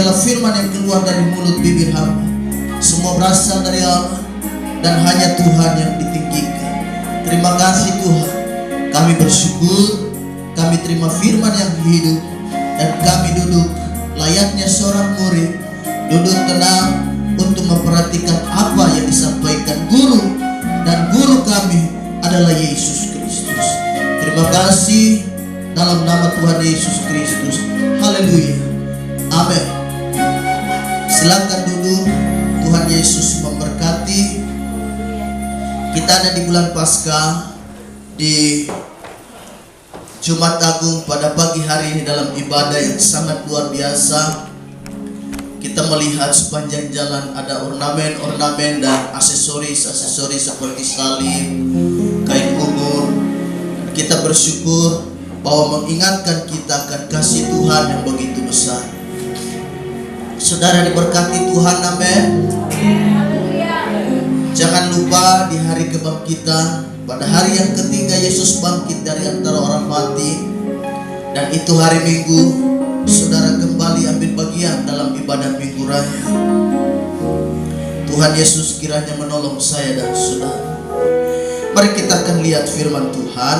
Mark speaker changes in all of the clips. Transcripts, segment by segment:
Speaker 1: segala firman yang keluar dari mulut bibir hamba, semua berasal dari Allah dan hanya Tuhan yang ditinggikan. Terima kasih Tuhan. Kami bersyukur, kami terima firman yang hidup, dan kami duduk layaknya seorang murid, duduk tenang untuk memperhatikan apa yang disampaikan guru, dan guru kami adalah Yesus Kristus. Terima kasih dalam nama Tuhan Yesus Kristus. Haleluya. Amin. Silakan duduk. Tuhan Yesus memberkati. Kita ada di bulan Paskah, di Jumat Agung pada pagi hari ini dalam ibadah yang sangat luar biasa. Kita melihat sepanjang jalan ada ornamen-ornamen dan aksesoris-aksesoris seperti salib, kain umur. Kita bersyukur bahwa mengingatkan kita akan kasih Tuhan yang begitu besar. Saudara diberkati Tuhan, amin. Jangan lupa di hari kebangkitan, pada hari yang ketiga Yesus bangkit dari antara orang mati, dan itu hari Minggu. Saudara kembali ambil bagian dalam ibadah Minggu Raya. Tuhan Yesus kiranya menolong saya dan saudara. Mari kita akan lihat firman Tuhan.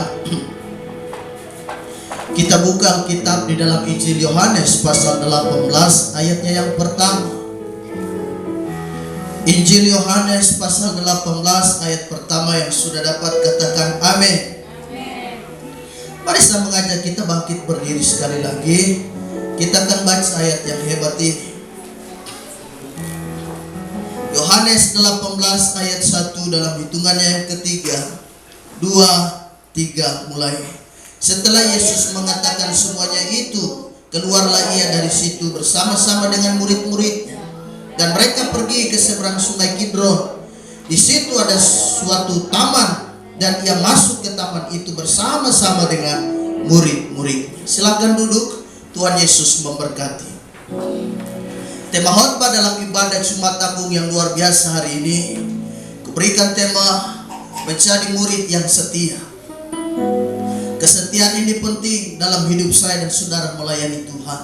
Speaker 1: Kita buka Alkitab di dalam Injil Yohanes pasal 18 ayatnya yang pertama. Injil Yohanes pasal 18 ayat pertama, yang sudah dapat katakan amin. Mari saya mengajak kita bangkit berdiri sekali lagi. Kita akan baca ayat yang hebat ini. Yohanes 18 ayat 1 dalam hitungannya yang ketiga, 2, 3 mulai. Setelah Yesus mengatakan semuanya itu, keluarlah ia dari situ bersama-sama dengan murid-muridnya, dan mereka pergi ke seberang sungai Kidron. Di situ ada suatu taman, dan ia masuk ke taman itu bersama-sama dengan murid-muridnya. Silakan duduk. Tuhan Yesus memberkati. Tema khotbah dalam ibadah Jumat Agung yang luar biasa hari ini, kuberikan tema menjadi murid yang setia. Kesetiaan ini penting dalam hidup saya dan saudara melayani Tuhan.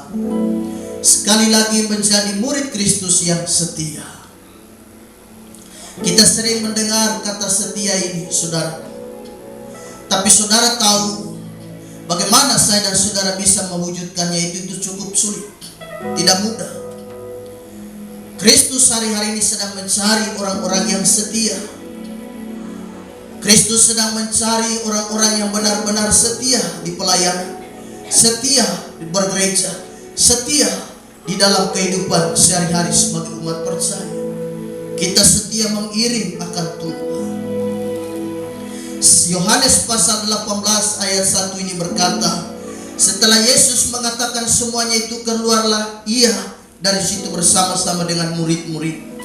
Speaker 1: Sekali lagi, menjadi murid Kristus yang setia. Kita sering mendengar kata setia ini, saudara. Tapi saudara tahu bagaimana saya dan saudara bisa mewujudkannya? Itu cukup sulit, tidak mudah. Kristus hari-hari ini sedang mencari orang-orang yang setia. Kristus sedang mencari orang-orang yang benar-benar setia di pelayanan, setia di bergereja, setia di dalam kehidupan sehari-hari sebagai umat percaya. Kita setia mengiring akan Tuhan. Yohanes pasal 18 ayat 1 ini berkata, setelah Yesus mengatakan semuanya itu, keluarlah ia dari situ bersama-sama dengan murid-murid,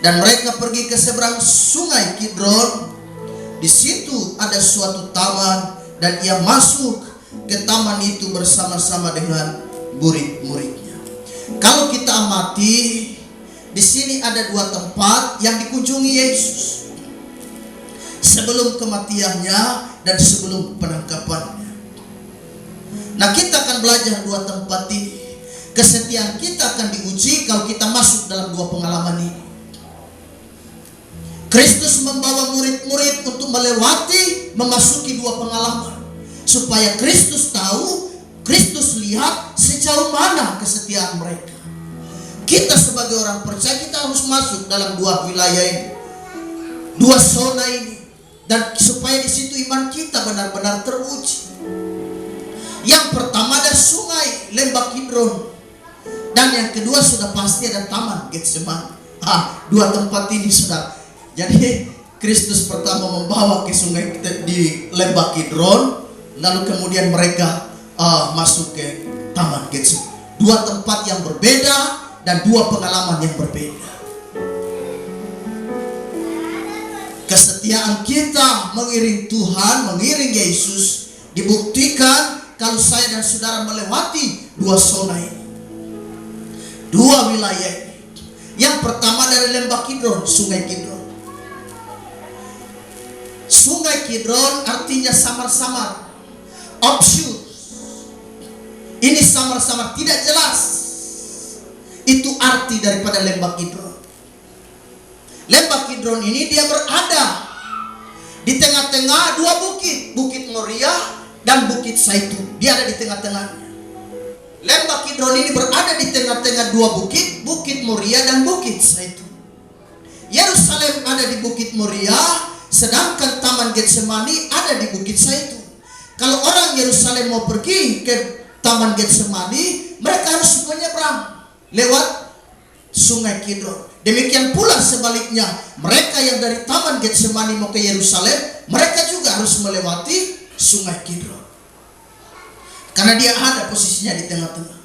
Speaker 1: dan mereka pergi ke seberang sungai Kidron. Di situ ada suatu taman, dan ia masuk ke taman itu bersama-sama dengan murid-muridnya. Kalau kita amati, di sini ada dua tempat yang dikunjungi Yesus sebelum kematiannya dan sebelum penangkapannya. Nah, kita akan belajar dua tempat ini. Kesetiaan kita akan diuji kalau kita masuk dalam dua pengalaman ini. Kristus membawa murid-murid untuk melewati, memasuki dua pengalaman, supaya Kristus tahu, Kristus lihat sejauh mana kesetiaan mereka. Kita sebagai orang percaya, kita harus masuk dalam dua wilayah ini, dua zona ini, dan supaya di situ iman kita benar-benar teruji. Yang pertama ada sungai lembah Kidron, dan yang kedua sudah pasti ada taman Getsemani. Dua tempat ini sudah. Jadi Kristus pertama membawa ke sungai di lembah Kidron, lalu kemudian mereka masuk ke taman Getsemani. Dua tempat yang berbeda dan dua pengalaman yang berbeda. Kesetiaan kita mengiring Tuhan, mengiring Yesus, dibuktikan kalau saya dan saudara melewati dua zona ini, dua wilayah ini. Yang pertama dari lembah Kidron, sungai Kidron. Sungai Kidron artinya samar-samar, obscure. Ini samar-samar, tidak jelas. Itu arti daripada lembah Kidron. Lembah Kidron ini dia berada di tengah-tengah dua bukit, Bukit Moriah dan Bukit Zaitun. Dia ada di tengah-tengahnya. Lembah Kidron ini berada di tengah-tengah dua bukit, Bukit Moriah dan Bukit Zaitun. Yerusalem ada di Bukit Moriah, sedangkan Taman Getsemani ada di Bukit Zaitun. Kalau orang Yerusalem mau pergi ke Taman Getsemani, mereka harus menyeberang lewat Sungai Kidron. Demikian pula sebaliknya, mereka yang dari Taman Getsemani mau ke Yerusalem, mereka juga harus melewati Sungai Kidron. Karena dia ada posisinya di tengah-tengah.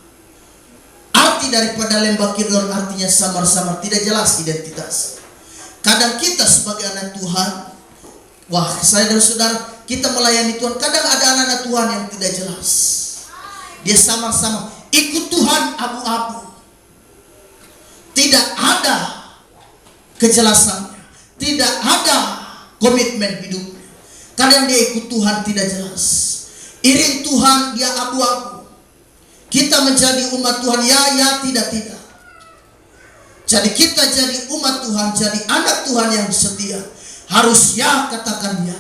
Speaker 1: Arti daripada lembah Kidron artinya samar-samar, tidak jelas identitas. Kadang kita sebagai anak Tuhan, wah saya dan saudara, kita melayani Tuhan, kadang ada anak-anak Tuhan yang tidak jelas. Dia samar-samar, ikut Tuhan abu-abu. Tidak ada kejelasannya, tidak ada komitmen hidupnya. Kadang dia ikut Tuhan tidak jelas. Iring Tuhan dia abu-abu. Kita menjadi umat Tuhan, ya, tidak. Jadi kita jadi umat Tuhan, jadi anak Tuhan yang setia, harus ya, katakan ya.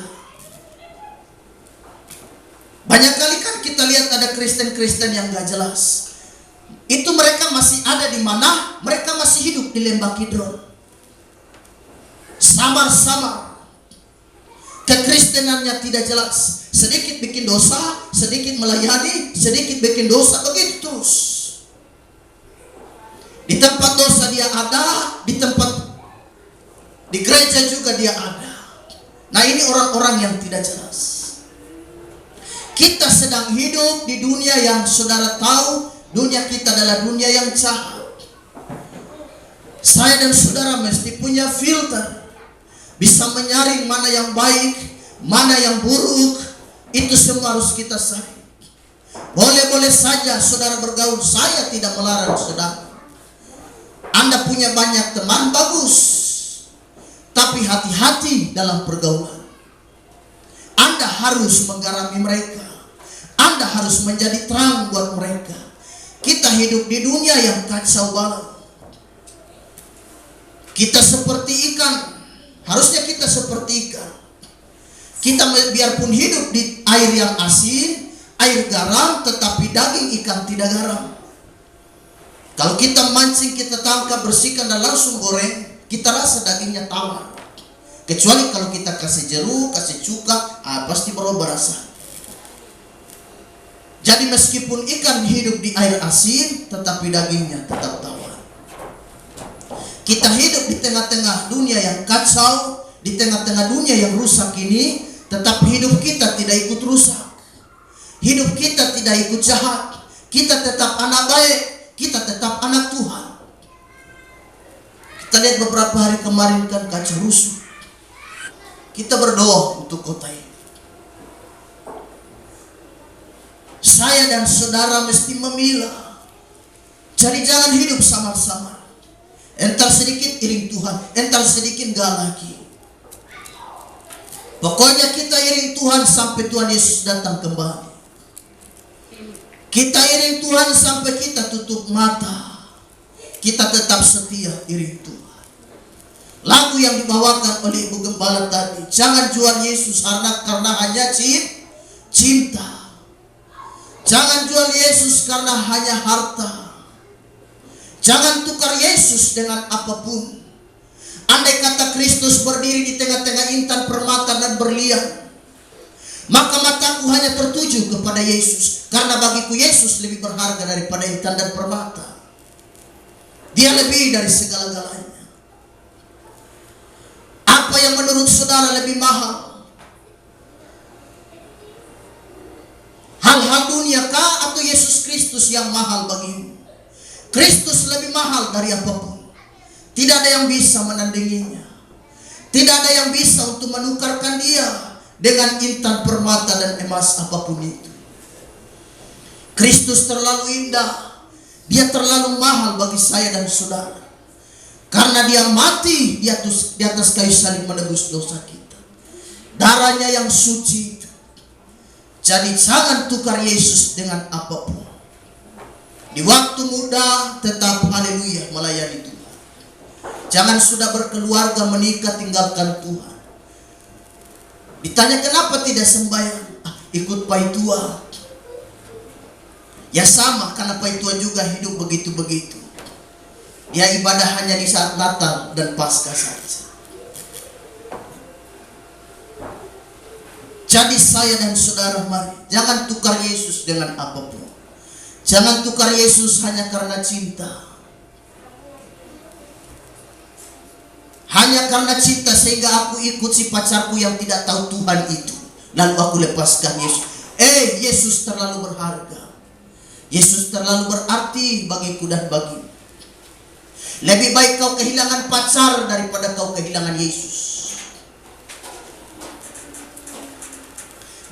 Speaker 1: Banyak kali kan kita lihat ada Kristen-Kristen yang gak jelas. Itu mereka masih ada di mana? Mereka masih hidup di lembah Kidron. Samar-samar. Kekristenannya tidak jelas. Sedikit bikin dosa, sedikit melayani, sedikit bikin dosa, begitu terus. Di tempat dosa dia ada, di gereja juga dia ada. Nah ini orang-orang yang tidak jelas. Kita sedang hidup di dunia yang saudara tahu, dunia kita adalah dunia yang jahat. Saya dan saudara mesti punya filter, bisa menyaring mana yang baik, mana yang buruk. Itu semua harus kita saring. Boleh-boleh saja saudara bergaul, saya tidak melarang saudara. Anda punya banyak teman, bagus. Tapi hati-hati dalam pergaulan. Anda harus menggarami mereka. Anda harus menjadi terang buat mereka. Kita hidup di dunia yang kacau balau. Kita seperti ikan. Harusnya kita seperti ikan. Kita biarpun hidup di air yang asin, air garam, tetapi daging ikan tidak garam. Kalau kita mancing, kita tangkap, bersihkan dan langsung goreng, kita rasa dagingnya tawar. Kecuali kalau kita kasih jeruk, kasih cuka, pasti berubah rasa. Jadi meskipun ikan hidup di air asin, tetapi dagingnya tetap tawar. Kita hidup di tengah-tengah dunia yang kacau, di tengah-tengah dunia yang rusak ini, tetapi hidup kita tidak ikut rusak. Hidup kita tidak ikut jahat. Kita tetap anak baik. Kita tetap anak Tuhan. Kita lihat beberapa hari kemarin kan kacau rusuh. Kita berdoa untuk kota ini. Saya dan saudara mesti memilah. Jadi jangan hidup samar-samar. Entar sedikit iring Tuhan, entar sedikit gak lagi. Pokoknya kita iring Tuhan sampai Tuhan Yesus datang kembali. Kita iring Tuhan sampai kita tutup mata. Kita tetap setia iring Tuhan. Lagu yang dibawakan oleh Ibu Gembala tadi, jangan jual Yesus karena hanya cinta. Jangan jual Yesus karena hanya harta. Jangan tukar Yesus dengan apapun. Andai kata Kristus berdiri di tengah-tengah intan permata dan berlian, maka mataku hanya tertuju kepada Yesus. Karena bagiku Yesus lebih berharga daripada intan dan permata. Dia lebih dari segala-galanya. Apa yang menurut saudara lebih mahal? Hal-hal dunia kah atau Yesus Kristus yang mahal bagimu? Kristus lebih mahal dari apapun. Tidak ada yang bisa menandinginya. Tidak ada yang bisa untuk menukarkan dia dengan intan permata dan emas apapun itu. Kristus terlalu indah. Dia terlalu mahal bagi saya dan saudara. Karena dia mati di atas kayu salib menebus dosa kita. Darahnya yang suci itu. Jadi jangan tukar Yesus dengan apapun. Di waktu muda tetap haleluya melayani Tuhan. Jangan sudah berkeluarga menikah tinggalkan Tuhan. Ditanya kenapa tidak sembahyang? Ikut paitua. Ya sama, karena paitua juga hidup begitu-begitu. Dia ibadah hanya di saat Natal dan Paskah saja. Jadi saya dan saudara mari, jangan tukar Yesus dengan apapun. Jangan tukar Yesus hanya karena cinta. Hanya karena cinta sehingga aku ikut si pacarku yang tidak tahu Tuhan itu. Lalu aku lepaskan Yesus. Yesus terlalu berharga. Yesus terlalu berarti bagiku dan bagimu. Lebih baik kau kehilangan pacar daripada kau kehilangan Yesus.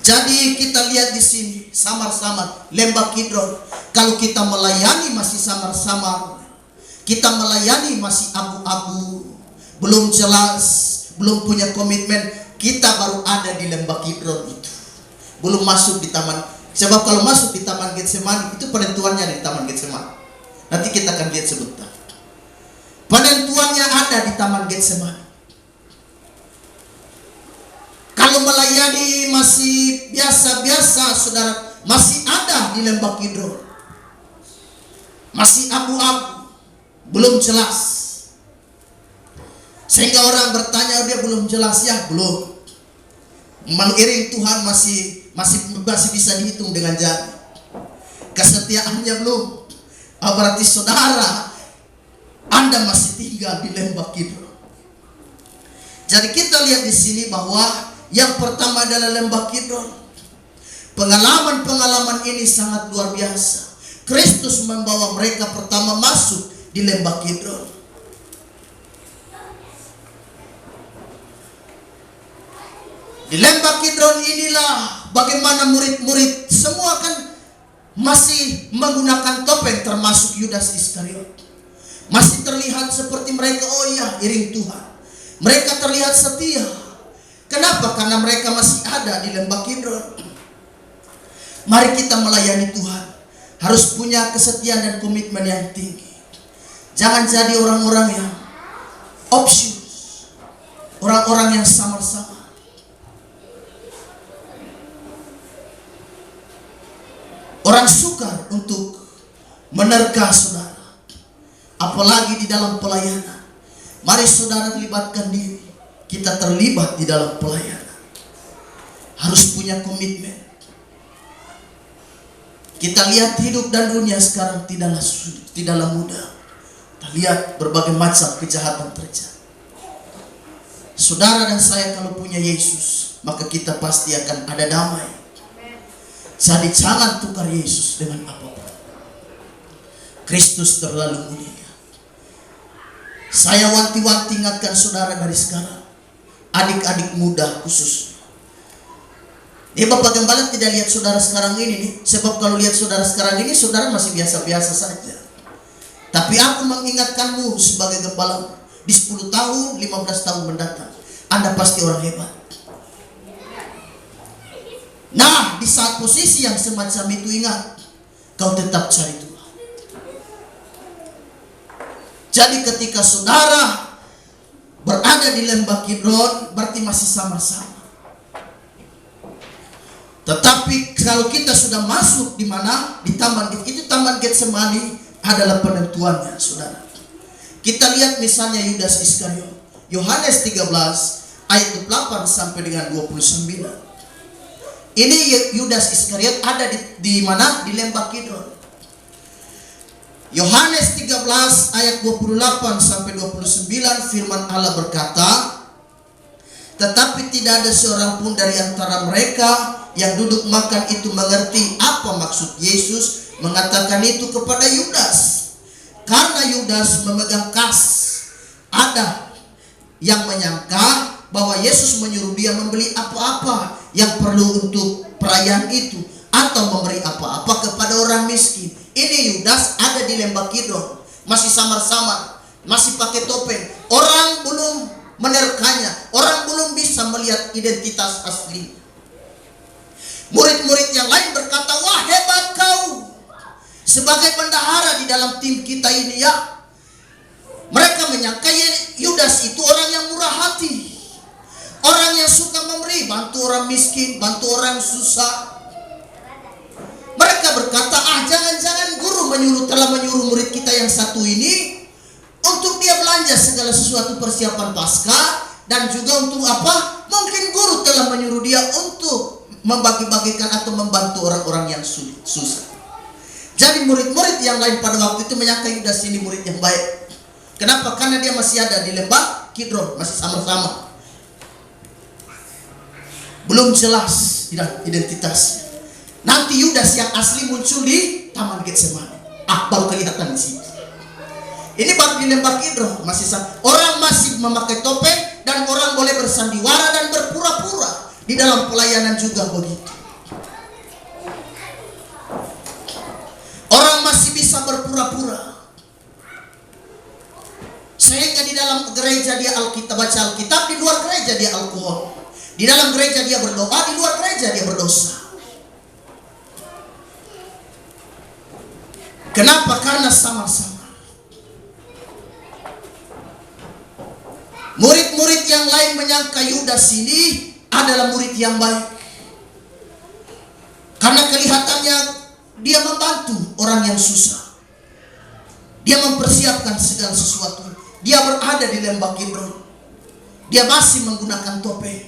Speaker 1: Jadi kita lihat di sini samar-samar Lembah Kidron. Kalau kita melayani masih samar-samar, kita melayani masih abu-abu, belum jelas, belum punya komitmen, kita baru ada di Lembah Kidron itu. Belum masuk di taman. Sebab kalau masuk di Taman Getsemani itu penentuannya di Taman Getsemani. Nanti kita akan lihat sebentar. Penentuannya ada di Taman Getsemani. Kalau melayani masih biasa-biasa, saudara, masih ada di Lembah Kidron, masih abu-abu, belum jelas. Sehingga orang bertanya, dia belum jelas ya, belum. Mengiring Tuhan masih bisa dihitung dengan jari. Kesetiaannya belum. Berarti saudara, Anda masih tinggal di Lembah Kidron. Jadi kita lihat di sini bahwa yang pertama adalah Lembah Kidron. Pengalaman-pengalaman ini sangat luar biasa. Kristus membawa mereka pertama masuk di Lembah Kidron. Di Lembah Kidron inilah bagaimana murid-murid semua kan masih menggunakan topeng, termasuk Yudas Iskariot. Masih terlihat seperti mereka, oh iya, iring Tuhan. Mereka terlihat setia. Kenapa? Karena mereka masih ada di Lembah Kidron. Mari kita melayani Tuhan, harus punya kesetiaan dan komitmen yang tinggi. Jangan jadi orang-orang yang obsius, orang-orang yang samar-samar. Orang sukar untuk menerka saudara, apalagi di dalam pelayanan. Mari saudara libatkan diri. Kita terlibat di dalam pelayanan, harus punya komitmen. Kita lihat hidup dan dunia sekarang tidaklah mudah. Kita lihat berbagai macam kejahatan terjadi. Saudara dan saya kalau punya Yesus, maka kita pasti akan ada damai. Jadi jangan tukar Yesus dengan apapun. Kristus terlalu mulia. Saya wanti-wanti ingatkan saudara dari sekarang, adik-adik muda khusus. Bapak Gembala tidak lihat saudara sekarang ini nih. Sebab kalau lihat saudara sekarang ini, saudara masih biasa-biasa saja. Tapi aku mengingatkanmu sebagai gembala, di 10 tahun, 15 tahun mendatang, Anda pasti orang hebat. Nah, di saat posisi yang semacam itu ingat, kau tetap cari Tuhan. Jadi ketika saudara berada di Lembah Kidron, berarti masih sama-sama. Tetapi kalau kita sudah masuk di mana? Di Taman itu, Taman Getsemani adalah penentuannya, saudara. Kita lihat misalnya Yudas Iskariot. Yohanes 13 ayat 8 sampai dengan 29. Ini Yudas Iskariot ada di mana? Di Lembah Kidron. Yohanes 13 ayat 28 sampai 29, firman Allah berkata, tetapi tidak ada seorang pun dari antara mereka yang duduk makan itu mengerti apa maksud Yesus mengatakan itu kepada Yudas. Karena Yudas memegang kas. Ada yang menyangka bahwa Yesus menyuruh dia membeli apa-apa yang perlu untuk perayaan itu, atau memberi apa-apa kepada orang miskin. Ini Yudas ada di Lembah Kidron, masih samar-samar, masih pakai topeng. Orang belum menerkanya, orang belum bisa melihat identitas asli. Murid-murid yang lain berkata, wah hebat kau, sebagai bendahara di dalam tim kita ini ya, mereka menyangka Yudas itu orang yang murah hati, orang yang suka memberi, bantu orang miskin, bantu orang susah. Mereka berkata, jangan-jangan guru telah menyuruh murid kita yang satu ini untuk dia belanja segala sesuatu persiapan Paskah, dan juga untuk apa? Mungkin guru telah menyuruh dia untuk membagi-bagikan atau membantu orang-orang yang susah. Jadi murid-murid yang lain pada waktu itu menyangka Yudas ini murid yang baik. Kenapa? Karena dia masih ada di lembah Kidron, masih sama-sama. Belum jelas identitasnya. Nanti Yudas yang asli muncul di Taman Getsemani. Baru kelihatan di sini. Ini baru di lembah Kidron, masih sama. Orang masih memakai topeng dan orang boleh bersandiwara dan berpura-pura. Di dalam pelayanan juga begitu. Orang masih bisa berpura-pura. Sehingga di dalam gereja dia baca Alkitab, di luar gereja dia alkohol. Di dalam gereja dia berdoa, di luar gereja dia berdosa. Kenapa? Karena sama-sama. Murid-murid yang lain menyangka Yudas ini adalah murid yang baik. Karena kelihatannya dia membantu orang yang susah. Dia mempersiapkan segala sesuatu. Dia berada di lembah Kidron. Dia masih menggunakan topeng.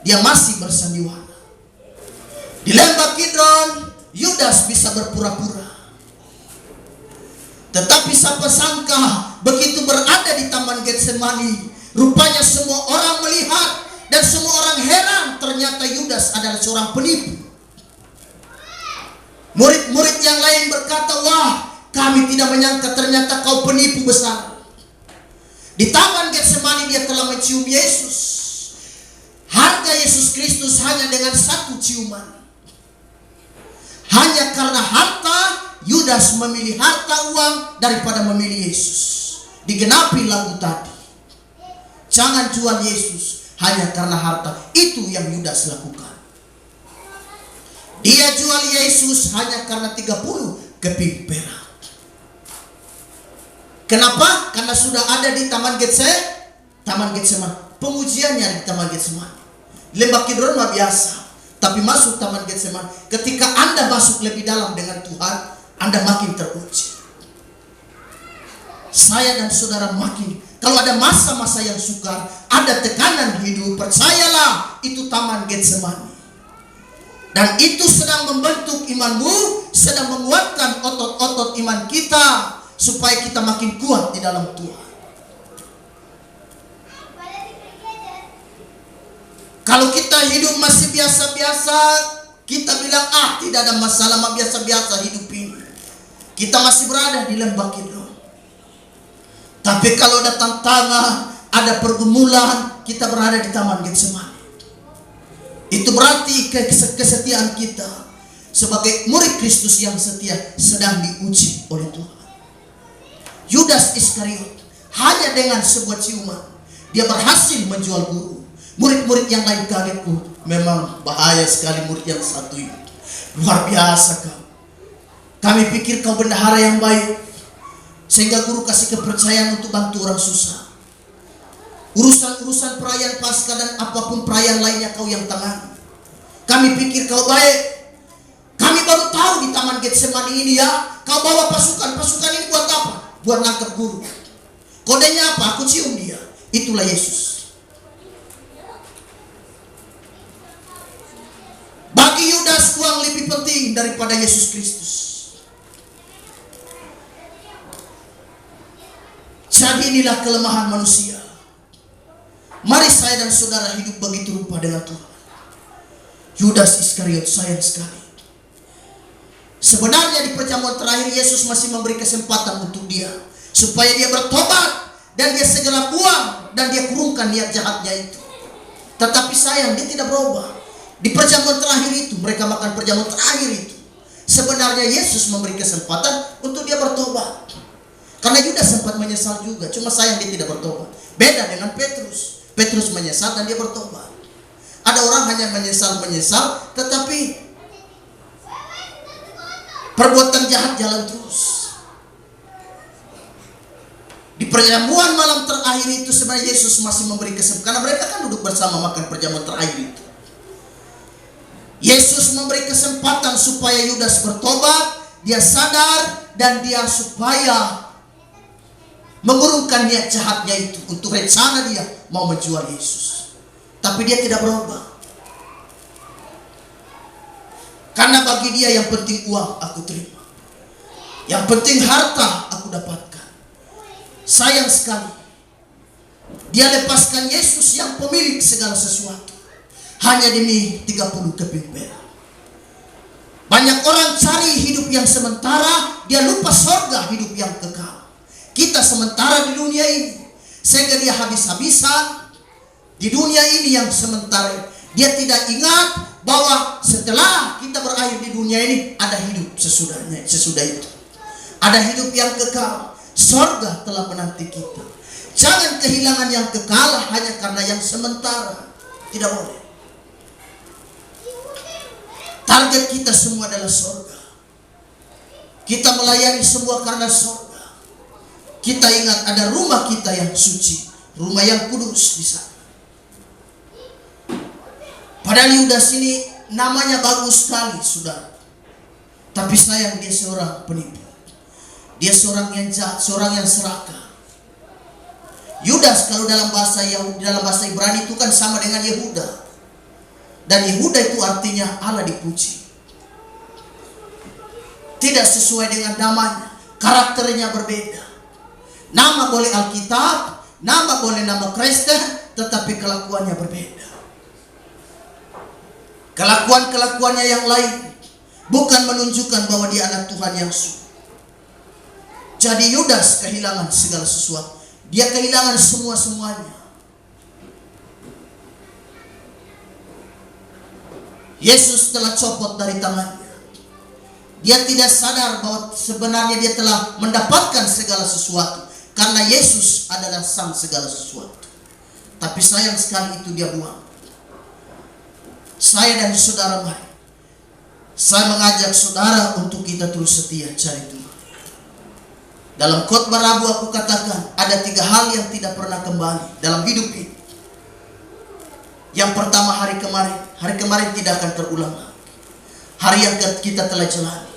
Speaker 1: Dia masih bersandiwara. Di lembah Kidron, Yudas bisa berpura-pura. Tetapi siapa sangka begitu berada di Taman Getsemani, rupanya semua orang melihat dan semua orang heran, ternyata Yudas adalah seorang penipu. Murid-murid yang lain berkata, wah, kami tidak menyangka ternyata kau penipu besar. Di Taman Getsemani dia telah mencium Yesus. Harga Yesus Kristus hanya dengan satu ciuman. Hanya karena harta, Yudas memilih harta uang daripada memilih Yesus. Digenapi lagu tadi. Jangan jual Yesus hanya karena harta. Itu yang Yudas lakukan. Dia jual Yesus hanya karena 30 keping perak. Kenapa? Karena sudah ada di Taman Getsemani. Pengujiannya di Taman Getsemani. Lembah Kidron mah biasa, tapi masuk Taman Getsemani, ketika Anda masuk lebih dalam dengan Tuhan, Anda makin teruji. Saya dan saudara makin, kalau ada masa-masa yang sukar, ada tekanan hidup, percayalah itu Taman Getsemani. Dan itu sedang membentuk imanmu, sedang menguatkan otot-otot iman kita, supaya kita makin kuat di dalam Tuhan. Kalau kita hidup masih biasa-biasa, kita bilang, tidak ada masalah, biasa-biasa hidup ini. Kita masih berada di lembah Kidron. Tapi kalau ada tantangan, ada pergumulan, kita berada di Taman Getsemani. Itu berarti kesetiaan kita sebagai murid Kristus yang setia sedang diuji oleh Tuhan. Yudas Iskariot hanya dengan sebuah ciuman dia berhasil menjual guru. Murid-murid yang lain kaget, memang bahaya sekali murid yang satu ini. Luar biasa kau. Kami pikir kau bendahara yang baik, sehingga guru kasih kepercayaan untuk bantu orang susah. Urusan-urusan perayaan Paskah dan apapun perayaan lainnya kau yang tangani. Kami pikir kau baik. Kami baru tahu di Taman Getsemani ini ya, kau bawa pasukan. Pasukan ini buat apa? Buat nangkep guru. Kodenya apa? Aku cium dia. Itulah Yesus. Bagi Yudas uang lebih penting daripada Yesus Kristus. Jadi inilah kelemahan manusia. Mari saya dan saudara hidup begitu rupa dengan Tuhan. Yudas Iskariot sayang sekali. Sebenarnya di perjamuan terakhir Yesus masih memberi kesempatan untuk dia, supaya dia bertobat dan dia segera buang dan dia kurungkan niat jahatnya itu. Tetapi sayang, dia tidak berubah. Di perjamuan terakhir itu, mereka makan perjamuan terakhir itu, sebenarnya Yesus memberi kesempatan untuk dia bertobat. Karena Yudas sempat menyesal juga, cuma sayang dia tidak bertobat. Beda dengan Petrus. Petrus menyesal dan dia bertobat. Ada orang hanya menyesal, tetapi Perbuatan jahat jalan terus. Di perjamuan malam terakhir itu sebenarnya Yesus masih memberi kesempatan, karena mereka kan duduk bersama makan perjamuan terakhir itu. Yesus memberi kesempatan supaya Yudas bertobat, dia sadar, dan dia supaya mengurungkan niat jahatnya itu untuk rencana dia mau menjual Yesus. Tapi dia tidak berubah. Karena bagi dia yang penting uang aku terima, yang penting harta aku dapatkan. Sayang sekali, dia lepaskan Yesus yang pemilik segala sesuatu hanya demi 30 keping perak. Banyak orang cari hidup yang sementara, dia lupa sorga hidup yang kekal. Kita sementara di dunia ini, sehingga dia habis-habisan di dunia ini yang sementara. Dia tidak ingat bahwa setelah kita berakhir di dunia ini ada hidup sesudahnya, sesudah itu ada hidup yang kekal. Sorga telah menanti kita. Jangan kehilangan yang kekal hanya karena yang sementara. Tidak boleh. Target kita semua adalah sorga. Kita melayani semua karena sorga. Kita ingat ada rumah kita yang suci, rumah yang kudus di sana. Padahal Yudas ini namanya bagus sekali, saudara. Tapi sayang dia seorang penipu. Dia seorang yang jahat, seorang yang serakah. Yudas kalau dalam bahasa Yahudi, dalam bahasa Ibrani itu kan sama dengan Yehuda. Dan Yehuda itu artinya Allah dipuji. Tidak sesuai dengan namanya, karakternya berbeda. Nama boleh Alkitab, nama boleh nama Kristen, tetapi kelakuannya berbeda. Kelakuan-kelakuannya yang lain bukan menunjukkan bahwa dia anak Tuhan yang sungguh. Jadi Yudas kehilangan segala sesuatu. Dia kehilangan semua-semuanya. Yesus telah copot dari tangannya. Dia tidak sadar bahwa sebenarnya dia telah mendapatkan segala sesuatu, karena Yesus adalah sang segala sesuatu. Tapi sayang sekali itu dia buang. Saya dan saudara mari, saya mengajak saudara untuk kita terus setia cari Tuhan. Dalam khotbah Rabu aku katakan ada 3 hal yang tidak pernah kembali dalam hidup ini. Yang pertama hari kemarin. Hari kemarin tidak akan terulang lagi. Hari yang kita telah jalani,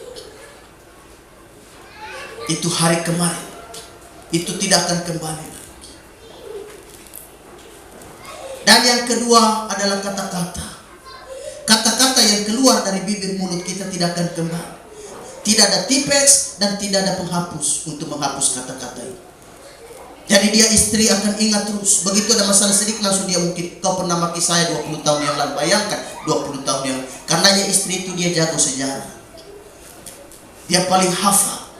Speaker 1: itu hari kemarin, itu tidak akan kembali lagi. Dan yang kedua adalah kata-kata. Kata-kata yang keluar dari bibir mulut kita tidak akan kembali. Tidak ada tipes dan tidak ada penghapus untuk menghapus kata-kata itu. Jadi dia istri akan ingat terus. Begitu ada masalah sedikit langsung dia mungkin, kau pernah maki saya 20 tahun yang lalu. Bayangkan 20 tahun yang lalu. Karenanya istri itu dia jago sejarah. Dia paling hafal.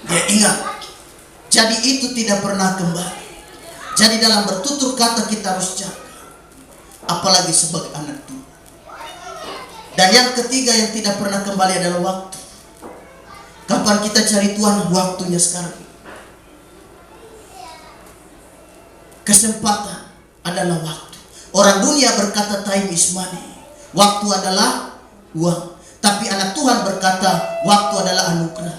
Speaker 1: Dia ingat. Jadi itu tidak pernah kembali. Jadi dalam bertutur kata kita harus jaga. Apalagi sebagai anak Tuhan. Dan yang ketiga yang tidak pernah kembali adalah waktu. Kapan kita cari Tuhan? Waktunya sekarang. Kesempatan adalah waktu. Orang dunia berkata time is money. Waktu adalah uang. Tapi anak Tuhan berkata waktu adalah anugerah.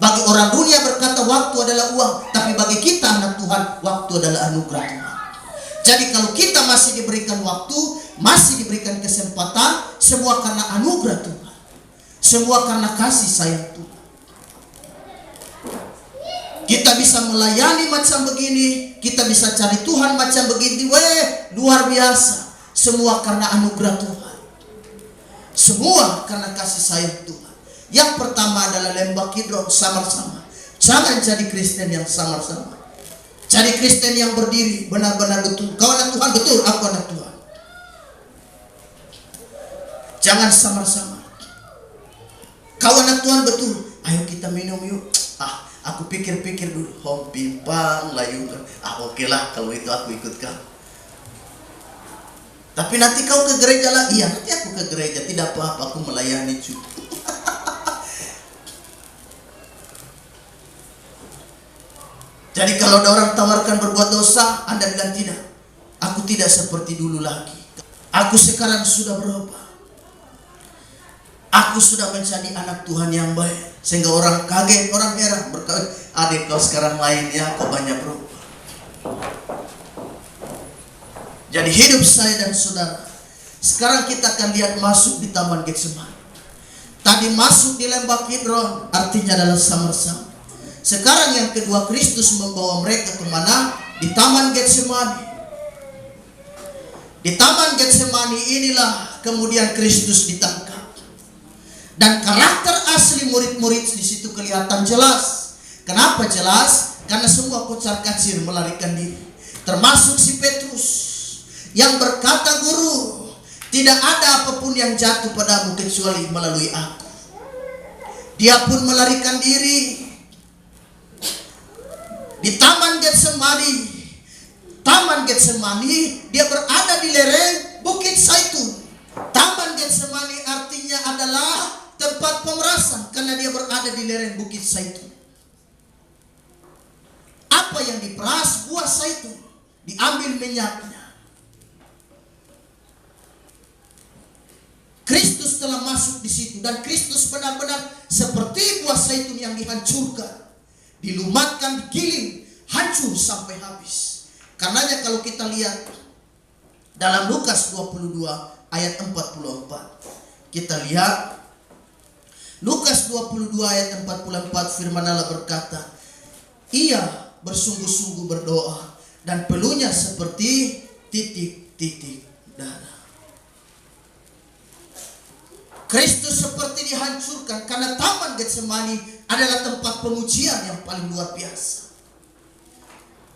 Speaker 1: Bagi orang dunia berkata waktu adalah uang. Tapi bagi kita anak Tuhan, waktu adalah anugerah Tuhan. Jadi kalau kita masih diberikan waktu, masih diberikan kesempatan, semua karena anugerah Tuhan. Semua karena kasih sayang Tuhan. Kita bisa melayani macam begini, kita bisa cari Tuhan macam begini, luar biasa. Semua karena anugerah Tuhan. Semua karena kasih sayang Tuhan. Yang pertama adalah lembah Kidron, samar-samar. Jangan jadi Kristen yang samar-samar. Cari Kristen yang berdiri, benar-benar betul. Kau anak Tuhan, betul, aku anak Tuhan. Jangan samar-samar. Kau anak Tuhan, betul. Ayo kita minum yuk. Aku pikir-pikir dulu. Pimpang, layukan. Oke lah, kalau itu aku ikut kau. Tapi nanti kau ke gereja lagi. Iya, nanti aku ke gereja. Tidak apa-apa, aku melayani juga. Jadi kalau ada orang tawarkan berbuat dosa, Anda bilang tidak. Aku tidak seperti dulu lagi. Aku sekarang sudah berubah. Aku sudah menjadi anak Tuhan yang baik. Sehingga orang kaget, orang heran. Berkata, adik kau sekarang lain ya, kau banyak berubah. Jadi hidup saya dan saudara, sekarang kita akan lihat masuk di Taman Getsemani. Tadi masuk di lembah Kidron, artinya adalah samar-samar. Sekarang yang kedua, Kristus membawa mereka kemana? Di Taman Getsemani. Di Taman Getsemani inilah kemudian Kristus ditangkap. Dan karakter asli murid-murid di situ kelihatan jelas. Kenapa jelas? Karena semua kocar-kacir melarikan diri. Termasuk si Petrus yang berkata, Guru, tidak ada apapun yang jatuh padamu kecuali melalui aku. Dia pun melarikan diri. Di Taman Getsemani, dia berada di lereng Bukit Zaitun. Taman Getsemani artinya adalah tempat pemerasan karena dia berada di lereng Bukit Zaitun. Apa yang diperas? Buah zaitun. Diambil minyaknya. Kristus telah masuk di situ dan Kristus benar-benar seperti buah zaitun yang dihancurkan, dilumatkan, digiling, hancur sampai habis. Karenanya kalau kita lihat dalam Lukas 22 ayat 44, kita lihat Lukas 22 ayat 44, firman Allah berkata, ia bersungguh-sungguh berdoa dan peluhnya seperti titik-titik darah. Kristus seperti dihancurkan karena Taman Getsemani adalah tempat pengujian yang paling luar biasa.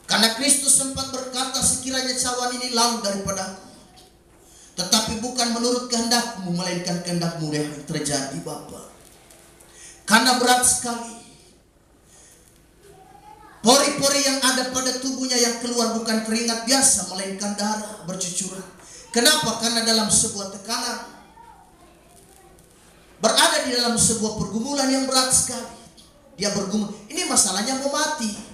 Speaker 1: Karena Kristus sempat berkata, sekiranya cawan ini lalu daripadaku, tetapi bukan menurut kehendakmu, melainkan kehendakmu yang terjadi Bapa. Karena berat sekali. Pori-pori yang ada pada tubuhnya yang keluar bukan keringat biasa, melainkan darah bercucuran. Kenapa? Karena dalam sebuah tekanan, berada di dalam sebuah pergumulan yang berat sekali. Dia bergumul, ini masalahnya mau mati.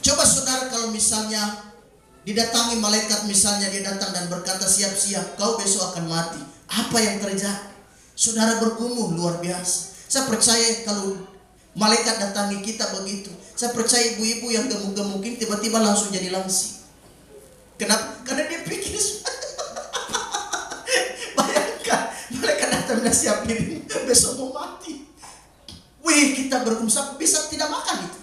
Speaker 1: Coba saudara kalau misalnya didatangi malaikat, misalnya dia datang dan berkata, siap-siap, kau besok akan mati. Apa yang terjadi? Saudara bergumul luar biasa. Saya percaya kalau malaikat datangi kita begitu, saya percaya ibu-ibu yang gemuk-gemukin tiba-tiba langsung jadi langsing. Kenapa? Karena dia pikir bayangkan malaikat datang dan siapin besok mau mati. Wih, kita bergumul bisa tidak makan itu.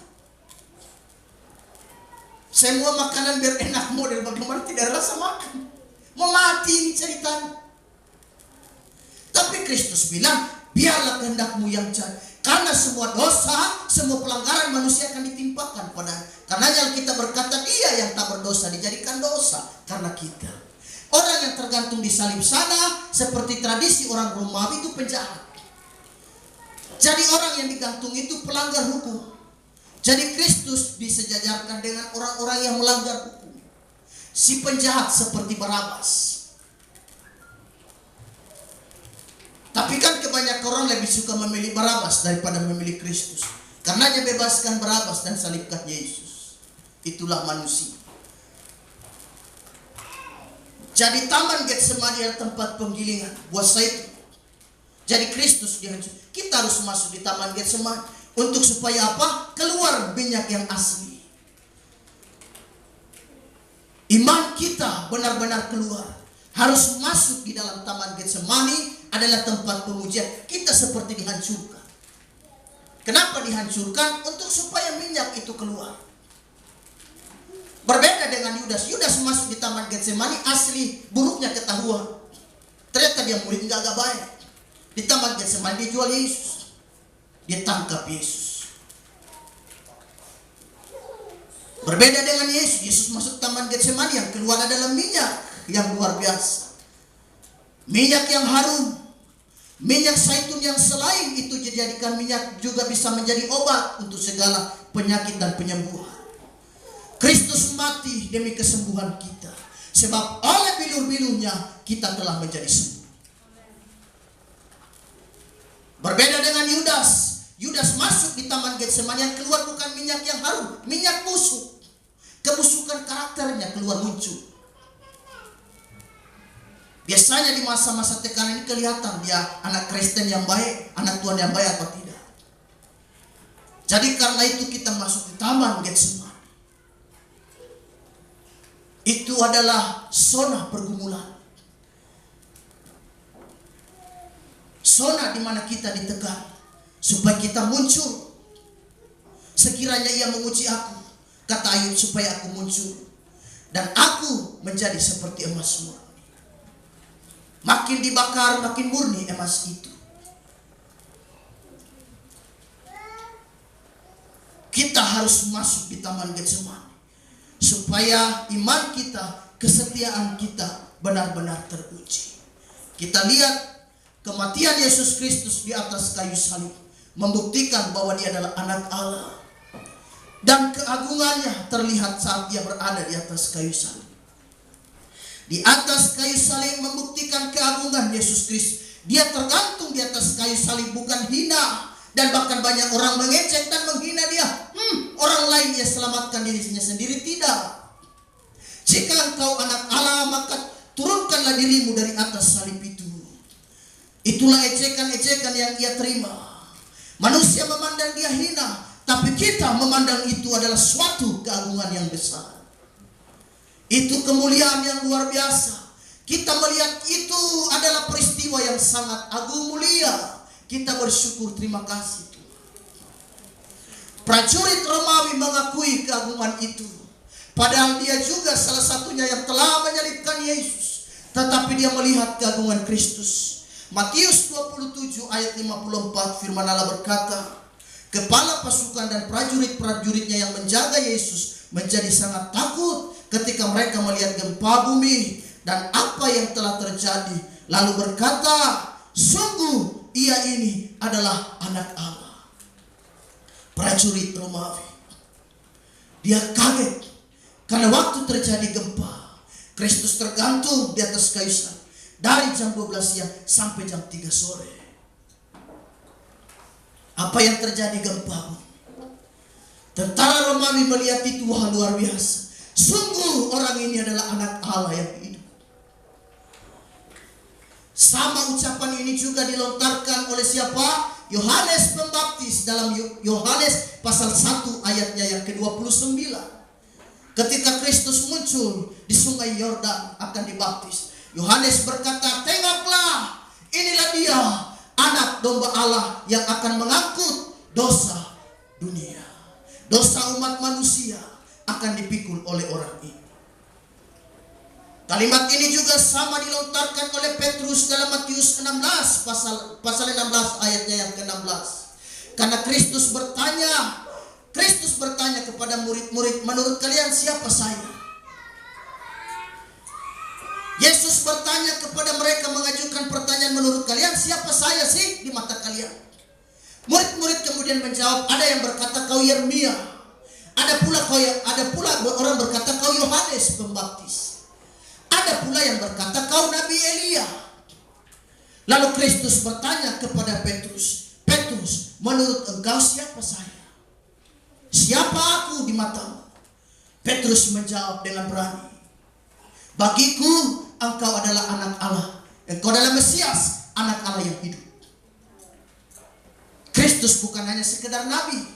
Speaker 1: Semua makanan biar enak model, bagaimana tidak rasa makan. Mau mati ini ceritanya. Tapi Kristus bilang, biarlah kehendakmu yang jadi. Karena semua dosa, semua pelanggaran manusia akan ditimpakan pada. Karena kita berkata, dia yang tak berdosa dijadikan dosa karena kita. Orang yang tergantung di salib sana, seperti tradisi orang Romawi, itu penjahat. Jadi orang yang digantung itu pelanggar hukum. Jadi Kristus disejajarkan dengan orang-orang yang melanggar hukum. Si penjahat seperti Barabas. Tapi kan kebanyakan orang lebih suka memilih Barabas daripada memilih Kristus. Karenanya bebaskan Barabas dan salibkan Yesus. Itulah manusia. Jadi Taman Getsemani adalah tempat penggilingan buah zaitun. Jadi Kristus dihancurkan. Kita harus masuk di Taman Getsemani. Untuk supaya apa? Keluar minyak yang asli. Iman kita benar-benar keluar. Harus masuk di dalam Taman Getsemani adalah tempat pengujian. Kita seperti dihancurkan. Kenapa dihancurkan? Untuk supaya minyak itu keluar. Berbeda dengan Yudas. Yudas masuk di Taman Getsemani asli buruknya ketahuan. Ternyata dia murid agak baik. Di Taman Getsemani dia jual Yesus. Dia tangkap Yesus. Berbeda dengan Yesus. Yesus masuk Taman Getsemani, yang keluar adalah minyak yang luar biasa. Minyak yang harum. Minyak zaitun yang selain itu dijadikan minyak juga bisa menjadi obat untuk segala penyakit dan penyembuhan. Kristus mati demi kesembuhan kita. Sebab oleh bilur-bilurnya kita telah menjadi sembuh. Berbeda dengan Yudas. Yudas masuk di Taman Getsemani, yang keluar bukan minyak yang harum, minyak busuk. Kebusukan karakternya keluar muncul. Biasanya di masa-masa tekanan ini kelihatan dia anak Kristen yang baik, anak Tuhan yang baik atau tidak. Jadi karena itu kita masuk di Taman Getsemani. Itu adalah zona pergumulan. Zona di mana kita ditekan supaya kita muncul. Sekiranya ia menguji aku, kata Ayub, supaya aku muncul dan aku menjadi seperti emas murni. Makin dibakar makin murni emas itu. Kita harus masuk di Taman Getsemani supaya iman kita, kesetiaan kita benar-benar teruji. Kita lihat kematian Yesus Kristus di atas kayu salib membuktikan bahwa dia adalah anak Allah. Dan keagungannya terlihat saat dia berada di atas kayu salib. Di atas kayu salib membuktikan keagungan Yesus Kristus. Dia tergantung di atas kayu salib, bukan hina. Dan bahkan banyak orang mengejek dan menghina dia. Orang lain dia selamatkan dirinya sendiri, tidak. Jika engkau anak Allah, maka turunkanlah dirimu dari atas salib itu. Itulah ejekan-ejekan yang ia terima. Manusia memandang dia hina, tapi kita memandang itu adalah suatu keagungan yang besar. Itu kemuliaan yang luar biasa. Kita melihat itu adalah peristiwa yang sangat agung mulia. Kita bersyukur, terima kasih Tuhan. Prajurit Romawi mengakui keagungan itu. Padahal dia juga salah satunya yang telah menyalibkan Yesus. Tetapi dia melihat keagungan Kristus. Matius 27 ayat 54 firman Allah berkata, kepala pasukan dan prajurit-prajuritnya yang menjaga Yesus menjadi sangat takut ketika mereka melihat gempa bumi dan apa yang telah terjadi. Lalu berkata, sungguh ia ini adalah anak Allah. Prajurit Romawi, dia kaget karena waktu terjadi gempa, Kristus tergantung di atas kayu salib dari jam 12 siang sampai jam 3 sore. Apa yang terjadi gempa? Tentara Romawi melihat itu, wah luar biasa. Sungguh orang ini adalah anak Allah yang hidup. Sama ucapan ini juga dilontarkan oleh siapa? Yohanes Pembaptis dalam Yohanes pasal 1 ayatnya yang ke-29. Ketika Kristus muncul di sungai Yordan akan dibaptis, Yohanes berkata, tengoklah, inilah dia anak domba Allah yang akan mengangkut dosa dunia. Dosa umat manusia akan dipikul oleh orang ini. Kalimat ini juga sama dilontarkan oleh Petrus dalam Matius 16 pasal 16 ayatnya yang ke-16. Karena Kristus bertanya kepada murid-murid, menurut kalian siapa saya? Yesus bertanya kepada mereka, mengajukan pertanyaan, menurut kalian siapa saya sih di mata kalian? Murid-murid kemudian menjawab, ada yang berkata kau Yeremia, ada pula orang berkata kau Yohanes Pembaptis. Ada pula yang berkata kau Nabi Elia. Lalu Kristus bertanya kepada Petrus, Petrus, menurut engkau siapa saya? Siapa aku di matamu? Petrus menjawab dengan berani, bagiku engkau adalah anak Allah. Engkau adalah Mesias, anak Allah yang hidup. Kristus bukan hanya sekedar nabi.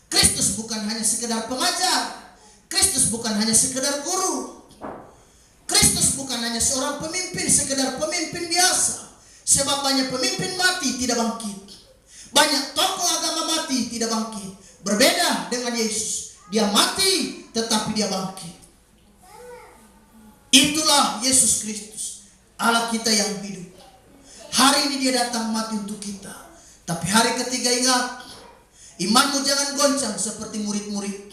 Speaker 1: Kristus bukan hanya sekedar pengajar. Kristus bukan hanya sekedar guru. Kristus bukan hanya seorang pemimpin, sekedar pemimpin biasa. Sebab banyak pemimpin mati tidak bangkit. Banyak tokoh agama mati tidak bangkit. Berbeda dengan Yesus. Dia mati tetapi dia bangkit. Itulah Yesus Kristus, Allah kita yang hidup. Hari ini dia datang mati untuk kita. Tapi hari ketiga ingat, imanmu jangan goncang seperti murid-murid,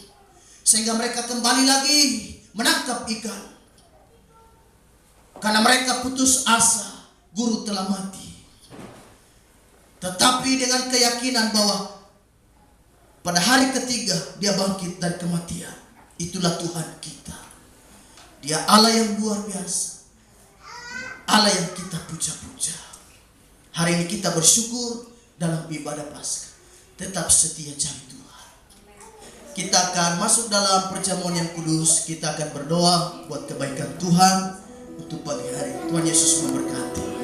Speaker 1: sehingga mereka kembali lagi menangkap ikan. Karena mereka putus asa, guru telah mati. Tetapi dengan keyakinan bahwa pada hari ketiga dia bangkit dari kematian. Itulah Tuhan kita. Dia Allah yang luar biasa, Allah yang kita puja-puja. Hari ini kita bersyukur dalam ibadah Paskah. Tetap setia cari Tuhan. Kita akan masuk dalam perjamuan yang kudus. Kita akan berdoa buat kebaikan Tuhan untuk pagi hari. Tuhan Yesus memberkati.